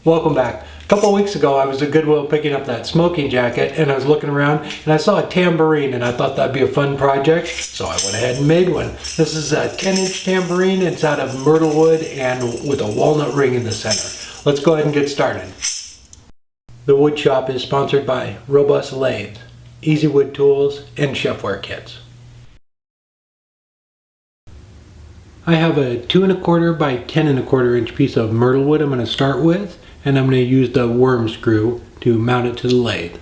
Welcome back. A couple of weeks ago I was at Goodwill picking up that smoking jacket and I was looking around and I saw a tambourine and I thought that'd be a fun project, so I went ahead and made one. This is a 10-inch tambourine. It's out of myrtle wood and with a walnut ring in the center. Let's go ahead and get started. The wood shop is sponsored by Robust Lathe, Easy Wood Tools, and ChefwareKits. I have a 2 1/4 by 10 1/4 inch piece of myrtle wood I'm going to start with, and I'm going to use the worm screw to mount it to the lathe.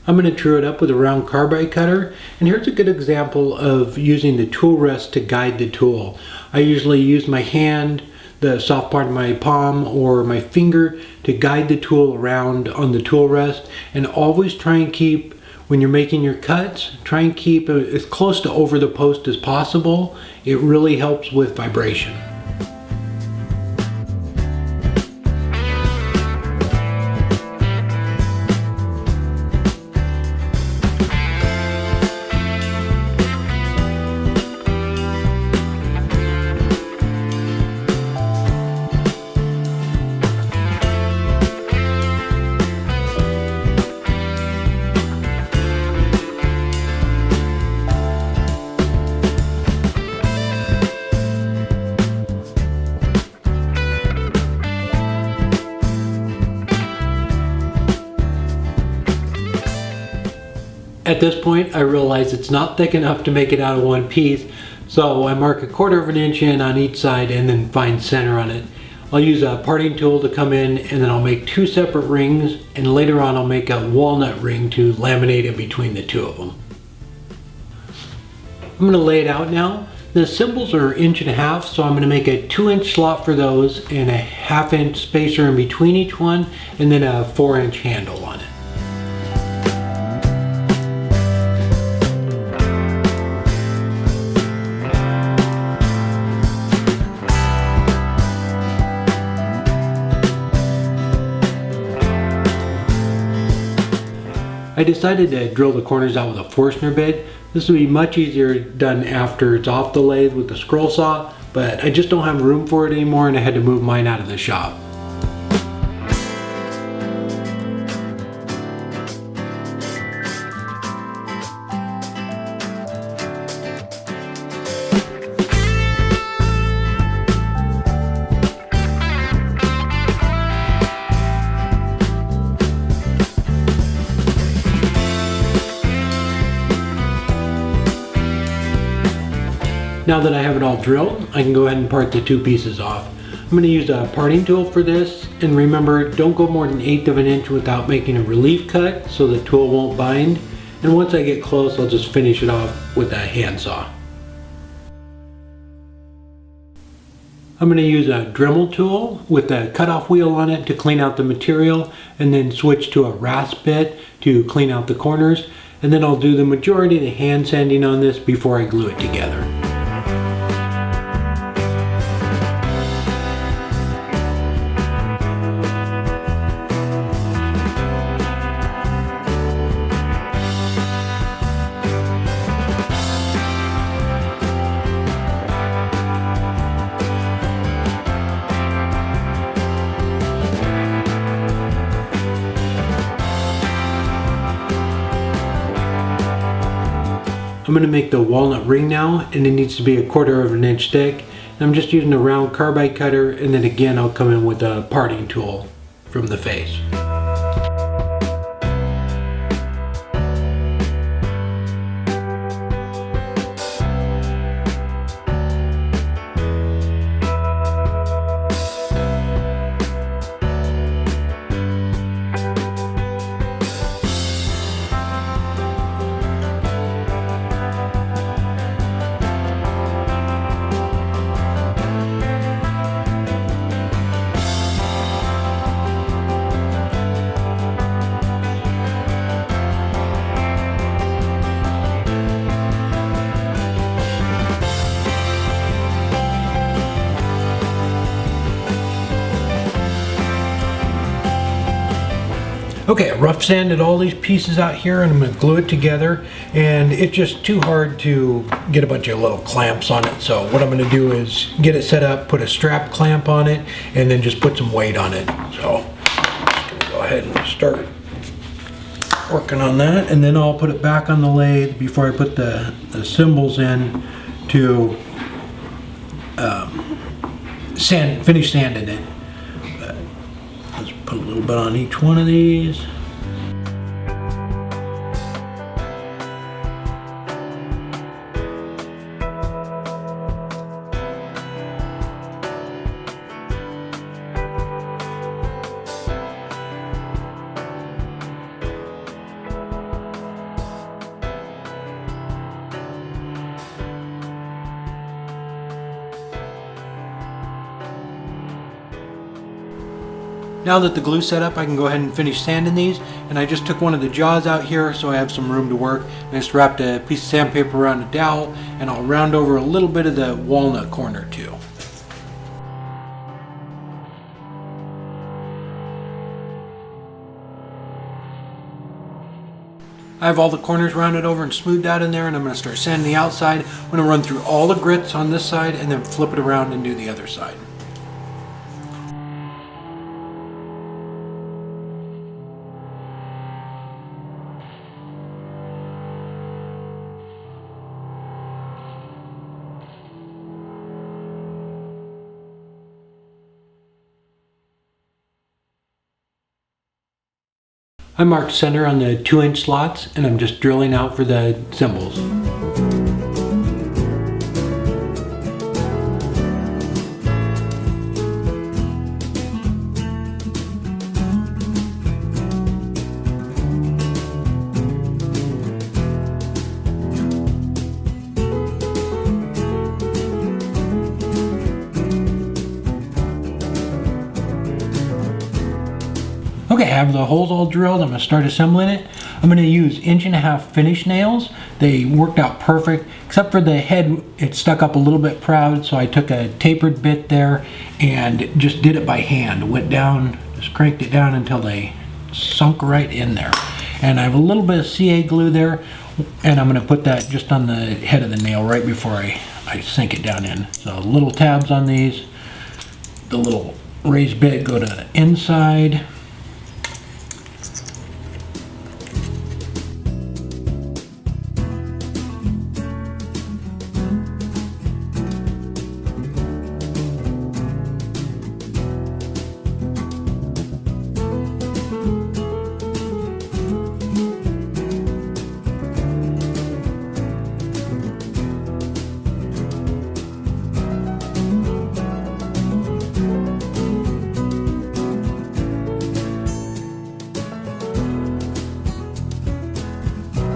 I'm going to true it up with a round carbide cutter, and here's a good example of using the tool rest to guide the tool. I usually use my hand, the soft part of my palm or my finger to guide the tool around on the tool rest, and always try and keep, when you're making your cuts, try and keep as close to over the post as possible. It really helps with vibration. At this point, I realize it's not thick enough to make it out of one piece, so I mark 1/4 inch in on each side and then find center on it. I'll use a parting tool to come in, and then I'll make 2 separate rings, and later on I'll make a walnut ring to laminate in between the 2 of them. I'm going to lay it out now. The cymbals are 1.5 inches, so I'm going to make a 2-inch slot for those and a 1/2 inch spacer in between each one, and then a 4-inch handle on it. I decided to drill the corners out with a Forstner bit. This would be much easier done after it's off the lathe with the scroll saw, but I just don't have room for it anymore and I had to move mine out of the shop. Now that I have it all drilled, I can go ahead and part the 2 pieces off. I'm going to use a parting tool for this, and remember, don't go more than 1/8 of an inch without making a relief cut so the tool won't bind. And once I get close, I'll just finish it off with a handsaw. I'm going to use a Dremel tool with a cutoff wheel on it to clean out the material, and then switch to a rasp bit to clean out the corners. And then I'll do the majority of the hand sanding on this before I glue it together. I'm going to make the walnut ring now, and it needs to be 1/4 inch thick. And I'm just using a round carbide cutter, and then again I'll come in with a parting tool from the face. Okay, I rough sanded all these pieces out here and I'm going to glue it together, and it's just too hard to get a bunch of little clamps on it. So what I'm going to do is get it set up, put a strap clamp on it, and then just put some weight on it. So I'm just going to go ahead and start working on that, and then I'll put it back on the lathe before I put the cymbals in to finish sanding it. But let's put a little bit on each one of these. Now that the glue's set up, I can go ahead and finish sanding these. And I just took one of the jaws out here so I have some room to work. And I just wrapped a piece of sandpaper around a dowel, and I'll round over a little bit of the walnut corner too. I have all the corners rounded over and smoothed out in there, and I'm going to start sanding the outside. I'm going to run through all the grits on this side and then flip it around and do the other side. I marked center on the 2-inch slots, and I'm just drilling out for the cymbals. Okay, I have the holes all drilled. I'm going to start assembling it. I'm going to use 1.5-inch finish nails. They worked out perfect, except for the head. It stuck up a little bit proud, so I took a tapered bit there and just did it by hand. Went down, just cranked it down until they sunk right in there. And I have a little bit of CA glue there, and I'm going to put that just on the head of the nail right before I sink it down in. So little tabs on these. The little raised bit go to the inside.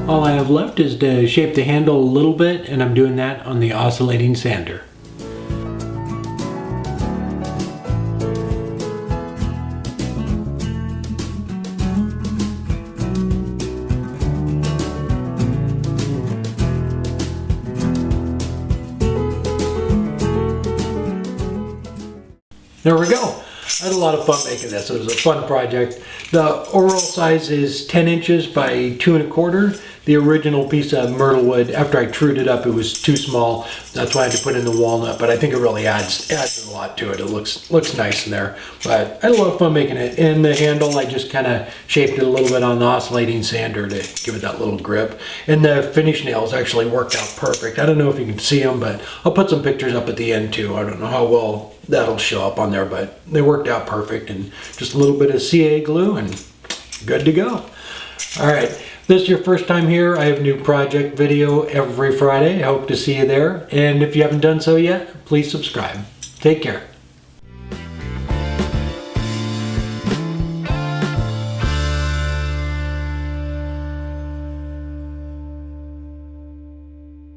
All I have left is to shape the handle a little bit, and I'm doing that on the oscillating sander. There we go. I had a lot of fun making this. It was a fun project. The overall size is 10 inches by 2 1/4. The original piece of myrtle wood, after I trued it up, it was too small. That's why I had to put in the walnut, but I think it really adds a lot to it. It looks nice in there. But I had a lot of fun making it. And the handle, I just kind of shaped it a little bit on the oscillating sander to give it that little grip. And the finish nails actually worked out perfect. I don't know if you can see them, but I'll put some pictures up at the end too. I don't know how well that'll show up on there, but they worked out perfect. And just a little bit of CA glue and good to go. All right, if this is your first time here, I have a new project video every Friday. I hope to see you there. And if you haven't done so yet, please subscribe. Take care.